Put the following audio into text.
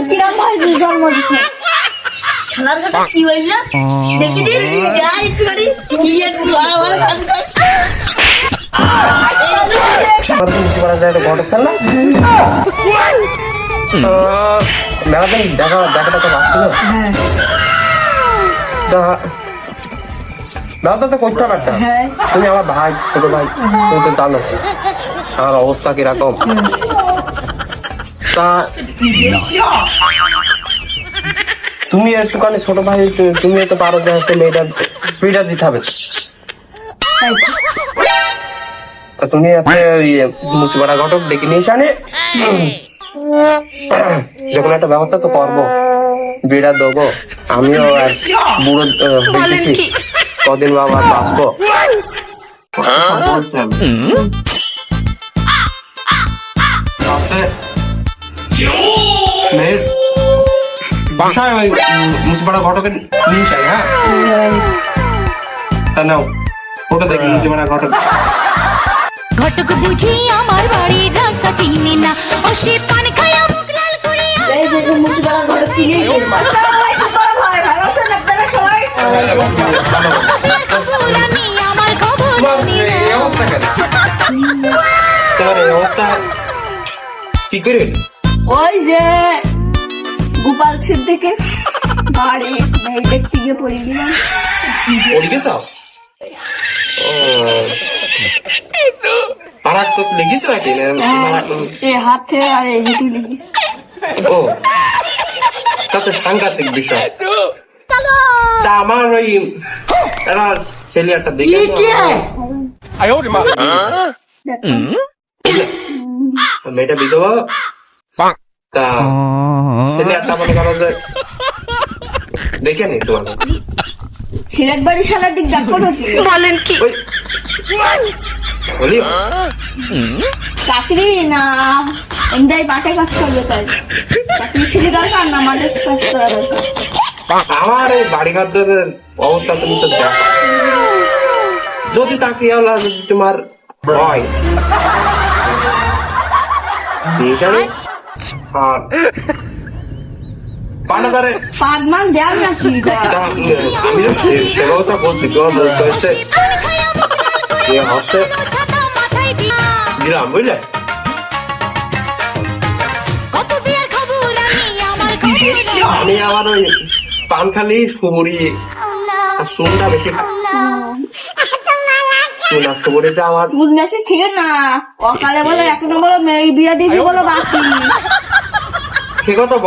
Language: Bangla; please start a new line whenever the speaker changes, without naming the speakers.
কিরম ভাই জন্ম দিছে খেলার কথা কি হইল দেখি যা একটু গাড়ি নিয়ে বড় বড় কাজ কর
আর কিছু করা যায় তো ঘটছে না মেলাতে দেখাটা তো বাঁচছিল দাদা তো করতে পারতাম তুমি আমার ভাই ছোট ভাই তুমি তো জানো আমার অবস্থা কিরকম তা তুমি একটুখানি ছোট ভাই তুমি তো পারো যে হচ্ছে মেয়েটা ফ্রিটা দিতে হবে তা তুমি আছে মুচিপাড়া ঘটক ডেকে নিয়ে জানে যখন একটা ব্যবস্থা তো করবো বিড়া দেবো আমিও আর বুড়ো দেখেছি কদিন বাবা বাঁচবো মেয়ের বাসায় ওই মুচিপাড়া ঘটকের নিয়ে চাই হ্যাঁ তা নাও ওটা দেখি মুচিপাড়া ঘটক
ঘটক বুঝি আমার বাড়ির রাস্তা চিনি না ও সে পান খায়া মুখ লাল করিয়া
এই যে মুচিপাড়া ঘটক কি হইছে ভাই ভালো আছেন আপনারা সবাই
আমি আমার খবর
তোমার এই অবস্থা কি করে
ওই যে গোপাল সিদ্দিকে বাড়ি মেয়ে দেখতে গিয়ে পড়ে দিলাম
পড়ে গেছ পারাক তো লেগেছে নাকি
এ হাতে আর এই হেঁটে লেগেছে
ও তা তো সাংঘাতিক বিষয় তা আমার ওই এরা ছেলে একটা দেখে মেয়েটা বিধবা তা ছেলে একটা মনে করো যে দেখে নি তোমার
সিলেট বাড়ি সালার দিক ডাক্তার বলেন কি
বলি
চাকরি না এমনি মাঠে কাজ করবে তাই চাকরি ছেলে দরকার না মাঠে কাজ করা দরকার
আমার এই বাড়িঘরদের অবস্থা তুমি তো দেখো যদি তাকে যদি তোমার হয় এখানে আর পানাদারে
পাগমান দেওয়ার নাকি
আমি তো সে ব্যবস্থা করছি তোমার বলতে হচ্ছে হচ্ছে গ্রাম বুঝলে
কত বিয়ার খবর আমি আমার খবর
আমি আমার ওই পানখালি সুবড়ি আর সুনটা বেশি সুন আর সুবড়িটা আমার
দুধ মেশিন ঠিক না অকালে বলে এখনো বলো মেয়ে বিয়ে দিয়েছি বলো বাকি
সে কথা